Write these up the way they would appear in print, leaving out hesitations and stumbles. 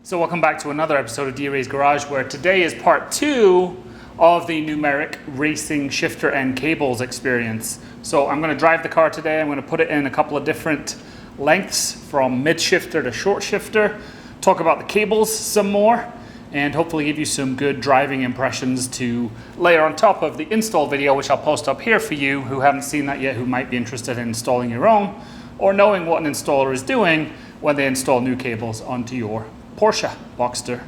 So welcome back to another episode of Wray's Garage, where today is part 2 of the Numeric racing shifter and cables experience. So I'm going to drive the car today. I'm going to put it in a couple of different lengths from mid shifter to short shifter, talk about the cables some more, and hopefully give you some good driving impressions to layer on top of the install video, which I'll post up here for you who haven't seen that yet, who might be interested in installing your own or knowing what an installer is doing when they install new cables onto your Porsche Boxster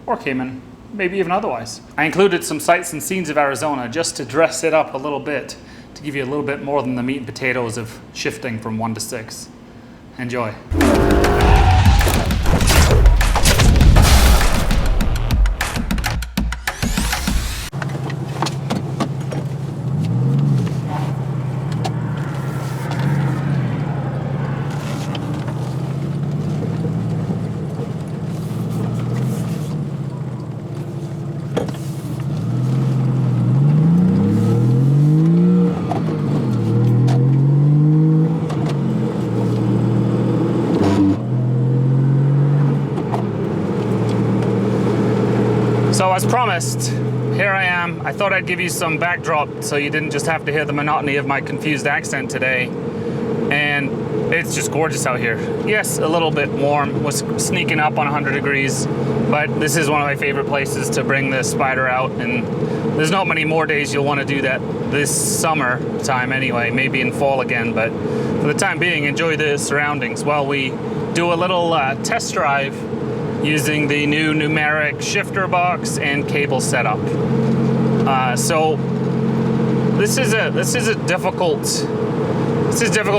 or Cayman, maybe even otherwise. I included some sights and scenes of Arizona just to dress it up a little bit, to give you a little bit more than the meat and potatoes of shifting from 1 to 6. Enjoy. So as promised, here I am. I thought I'd give you some backdrop so you didn't just have to hear the monotony of my confused accent today. And it's just gorgeous out here. Yes, a little bit warm, was sneaking up on 100 degrees, but this is one of my favorite places to bring the Spider out, and there's not many more days you'll want to do that this summer time anyway, maybe in fall again, but for the time being, enjoy the surroundings while we do a little test drive using the new Numeric shifter box and cable setup. So this is difficult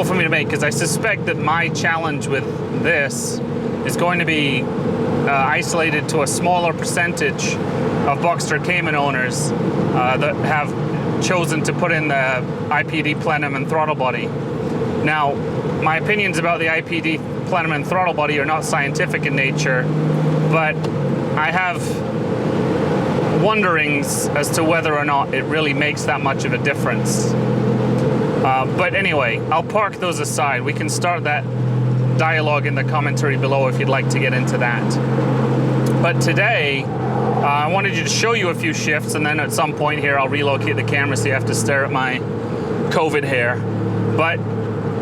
for me to make, because I suspect that my challenge with this is going to be isolated to a smaller percentage of Boxster Cayman owners that have chosen to put in the IPD plenum and throttle body. Now, my opinions about the IPD plenum and throttle body are not scientific in nature, but I have wonderings as to whether or not it really makes that much of a difference. But anyway, I'll park those aside. We can start that dialogue in the commentary below if you'd like to get into that. But today, I wanted to show you a few shifts, and then at some point here I'll relocate the camera so you have to stare at my COVID hair. But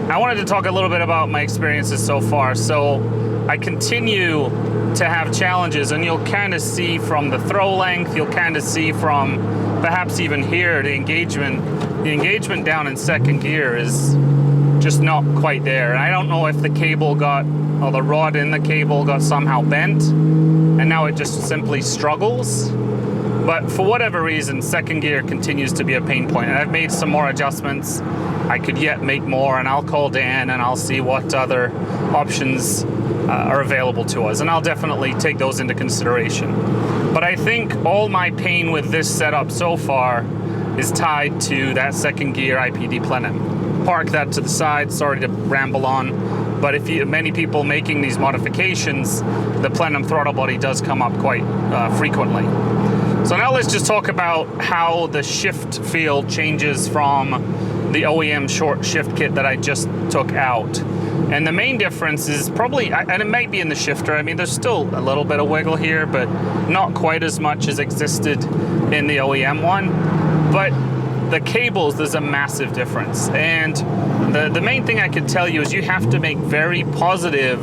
I wanted to talk a little bit about my experiences so far. So I continue to have challenges, and you'll kind of see from the throw length, you'll kind of see from perhaps even here the engagement down in second gear is just not quite there. And I don't know if the cable or the rod in the cable got somehow bent, and now it just simply struggles. But for whatever reason, second gear continues to be a pain point, and I've made some more adjustments. I could yet make more, and I'll call Dan and I'll see what other options are available to us, and I'll definitely take those into consideration. But I think all my pain with this setup so far is tied to that second gear IPD plenum. Park that to the side, sorry to ramble on, but many people making these modifications, the plenum throttle body does come up quite frequently. So now let's just talk about how the shift field changes from the OEM short shift kit that I just took out. And the main difference is probably, and it might be in the shifter, I mean there's still a little bit of wiggle here, but not quite as much as existed in the OEM one. But the cables, there's a massive difference. And the main thing I could tell you is you have to make very positive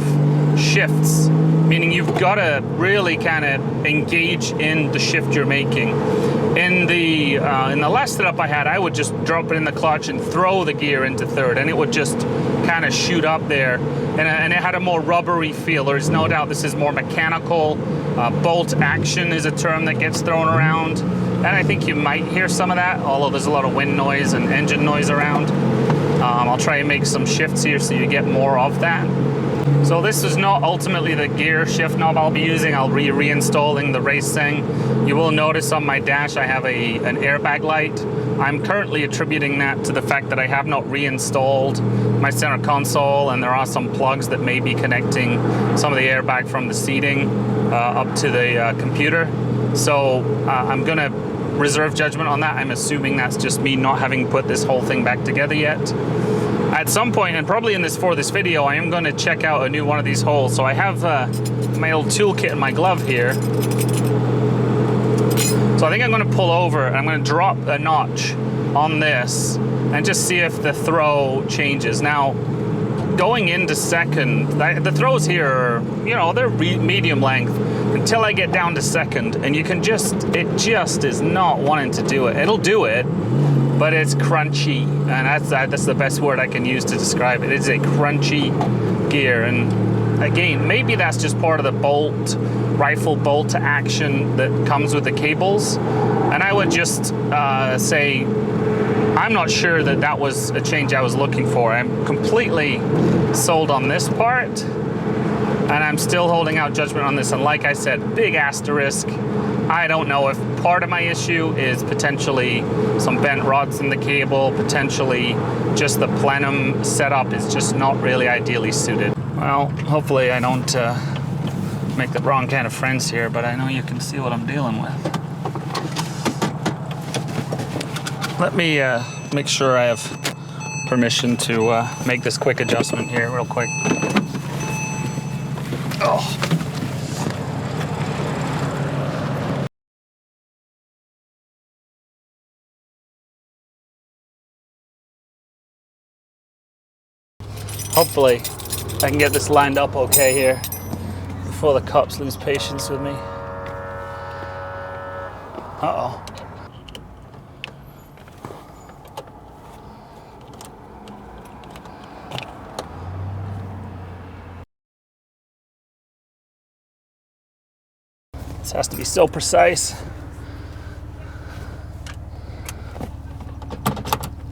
shifts, meaning you've got to really kind of engage in the shift you're making. In the last setup I had, I would just drop it in the clutch and throw the gear into third, and it would just kind of shoot up there, and it had a more rubbery feel. There's no doubt this is more mechanical. Bolt action is a term that gets thrown around, and I think you might hear some of that, although there's a lot of wind noise and engine noise around. I'll try and make some shifts here so you get more of that. So this is not ultimately the gear shift knob I'll be using. I'll be reinstalling the race thing. You will notice on my dash I have an airbag light. I'm currently attributing that to the fact that I have not reinstalled my center console, and there are some plugs that may be connecting some of the airbag from the seating up to the computer. So I'm gonna reserve judgment on that. I'm assuming that's just me not having put this whole thing back together yet. At some point, and probably for this video, I am going to check out a new one of these holes. So I have my old toolkit in my glove here. So I think I'm going to pull over and I'm going to drop a notch on this and just see if the throw changes. Now, going into second, the throws here are, you know, they're medium length until I get down to second, and you can it just is not wanting to do it. It'll do it, but it's crunchy, and that's the best word I can use to describe it. It's a crunchy gear, and again, maybe that's just part of the rifle bolt action that comes with the cables. And I would just say, I'm not sure that was a change I was looking for. I'm completely sold on this part, and I'm still holding out judgment on this. And like I said, big asterisk. I don't know if part of my issue is potentially some bent rods in the cable, potentially just the plenum setup is just not really ideally suited. Well, hopefully I don't make the wrong kind of friends here, but I know you can see what I'm dealing with. Let me make sure I have permission to make this quick adjustment here real quick. Oh. Hopefully I can get this lined up okay here before the cops lose patience with me. Uh-oh. This has to be so precise.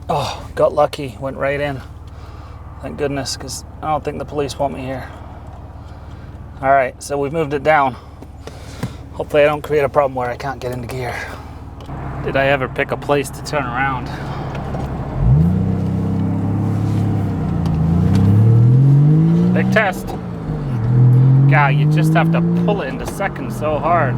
Oh, got lucky, went right in. Thank goodness, because I don't think the police want me here. All right, so we've moved it down. Hopefully I don't create a problem where I can't get into gear. Did I ever pick a place to turn around? Big test. God, you just have to pull it into second so hard.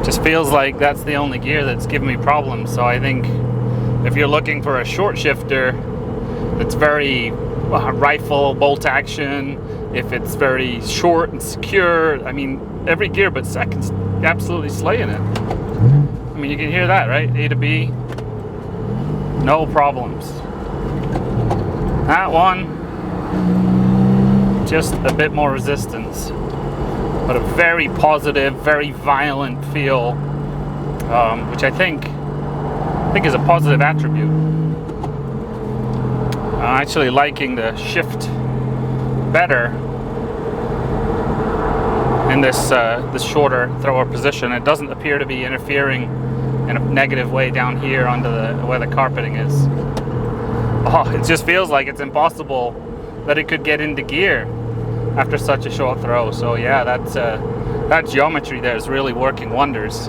Just feels like that's the only gear that's giving me problems. So I think if you're looking for a short shifter that's very rifle bolt action, if it's very short and secure, I mean, every gear but second's absolutely slaying it. I mean, you can hear that, right? A to B, no problems. That one, just a bit more resistance, but a very positive, very violent feel, which I think is a positive attribute. I'm actually liking the shift better in this shorter thrower position. It doesn't appear to be interfering in a negative way down here onto where the carpeting is. Oh, it just feels like it's impossible that it could get into gear after such a short throw. So yeah, that geometry there is really working wonders.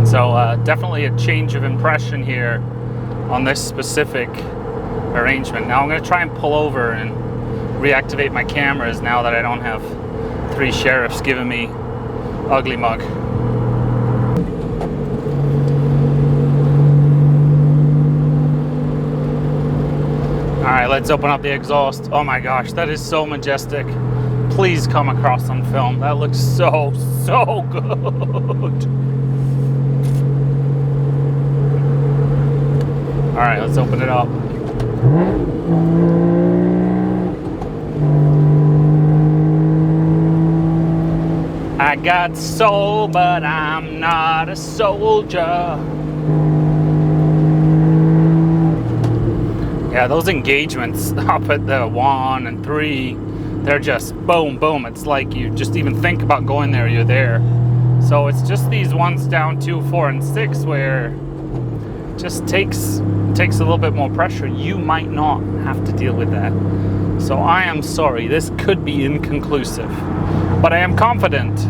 So definitely a change of impression here on this specific arrangement. Now I'm going to try and pull over and reactivate my cameras now that I don't have 3 sheriffs giving me ugly mug. Alright, let's open up the exhaust. Oh my gosh, that is so majestic. Please come across on film. That looks so good. Alright, let's open it up. I got soul, but I'm not a soldier. Yeah, those engagements up at the 1 and 3, they're just boom, boom. It's like you just even think about going there, you're there. So it's just these ones down 2, 4, and 6 where it just takes a little bit more pressure. You might not have to deal with that. So I am sorry, this could be inconclusive. But I am confident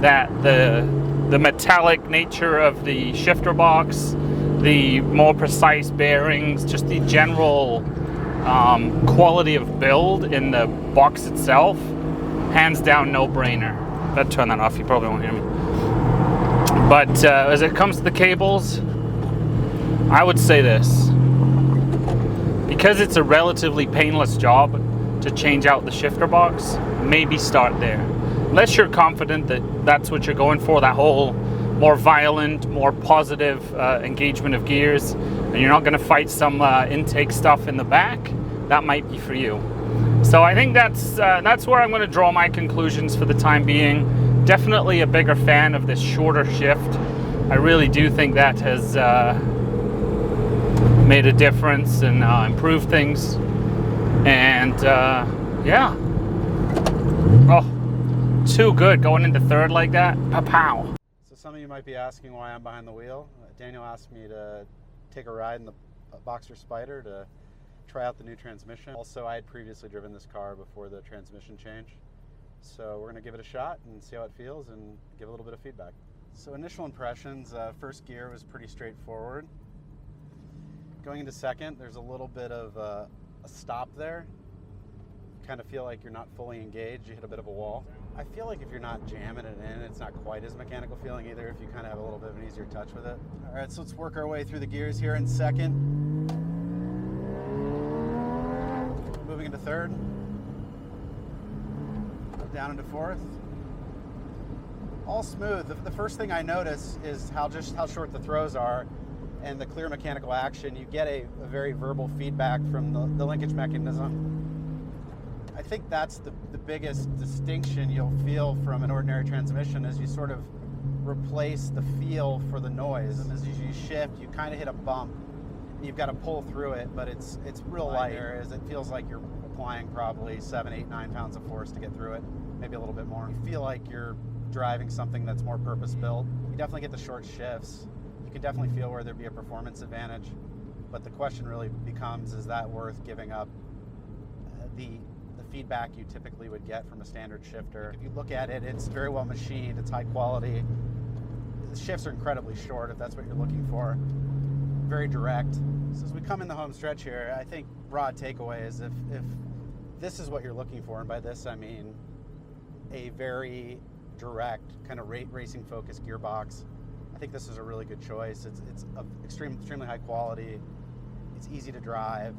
that the metallic nature of the shifter box, the more precise bearings, just the general quality of build in the box itself hands down no-brainer. I'd turn that off, you probably won't hear me. But as it comes to the cables, I would say this. Because it's a relatively painless job to change out the shifter box, maybe start there. Unless you're confident that that's what you're going for, that whole more violent, more positive engagement of gears, and you're not going to fight some intake stuff in the back, that might be for you. So I think that's where I'm going to draw my conclusions for the time being. Definitely a bigger fan of this shorter shift. I really do think that has made a difference and improved things. And yeah. Oh, too good going into third like that. Pow. So some of you might be asking why I'm behind the wheel. Daniel asked me to take a ride in the Boxster Spider to try out the new transmission. Also, I had previously driven this car before the transmission change. So we're gonna give it a shot and see how it feels and give a little bit of feedback. So initial impressions, first gear was pretty straightforward. Going into second, there's a little bit of a stop there. You kind of feel like you're not fully engaged, you hit a bit of a wall. I feel like if you're not jamming it in, it's not quite as mechanical feeling either if you kind of have a little bit of an easier touch with it. All right, so let's work our way through the gears here in second. Moving into third. Down into fourth. All smooth. The first thing I notice is how short the throws are and the clear mechanical action. You get a very verbal feedback from the linkage mechanism. I think that's the biggest distinction you'll feel from an ordinary transmission is you sort of replace the feel for the noise. And as you shift, you kind of hit a bump. You've got to pull through it, but it's real light. Whereas it feels like you're applying probably 7, 8, 9 pounds of force to get through it, maybe a little bit more. You feel like you're driving something that's more purpose-built. You definitely get the short shifts. You can definitely feel where there'd be a performance advantage, but the question really becomes, is that worth giving up the feedback you typically would get from a standard shifter? If you look at it, it's very well machined, it's high quality. The shifts are incredibly short if that's what you're looking for. Very direct. So as we come in the home stretch here, I think broad takeaway is if this is what you're looking for, and by this I mean a very direct kind of racing focused gearbox, I think this is a really good choice. It's of extremely high quality. It's easy to drive.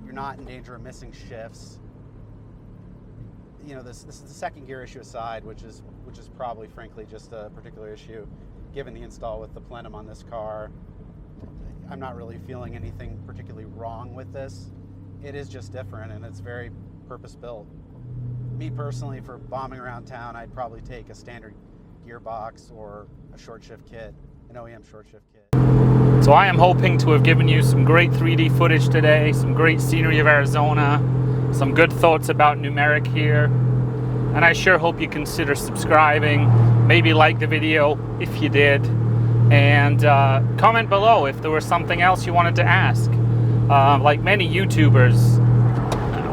You're not in danger of missing shifts. You know, this is the second gear issue aside, which is probably frankly just a particular issue given the install with the plenum on this car. I'm not really feeling anything particularly wrong with this. It is just different and it's very purpose-built. Me personally, for bombing around town, I'd probably take a standard gearbox or a short shift kit, an OEM short shift kit. So I am hoping to have given you some great 3D footage today, some great scenery of Arizona, some good thoughts about Numeric here, and I sure hope you consider subscribing, maybe like the video if you did, and comment below if there was something else you wanted to ask. Like many YouTubers,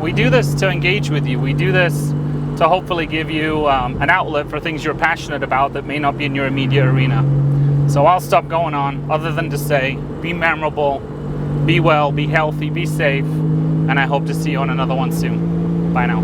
we do this to engage with you. We do this to hopefully give you an outlet for things you're passionate about that may not be in your immediate arena. So I'll stop going on, other than to say, be memorable, be well, be healthy, be safe, and I hope to see you on another one soon. Bye now.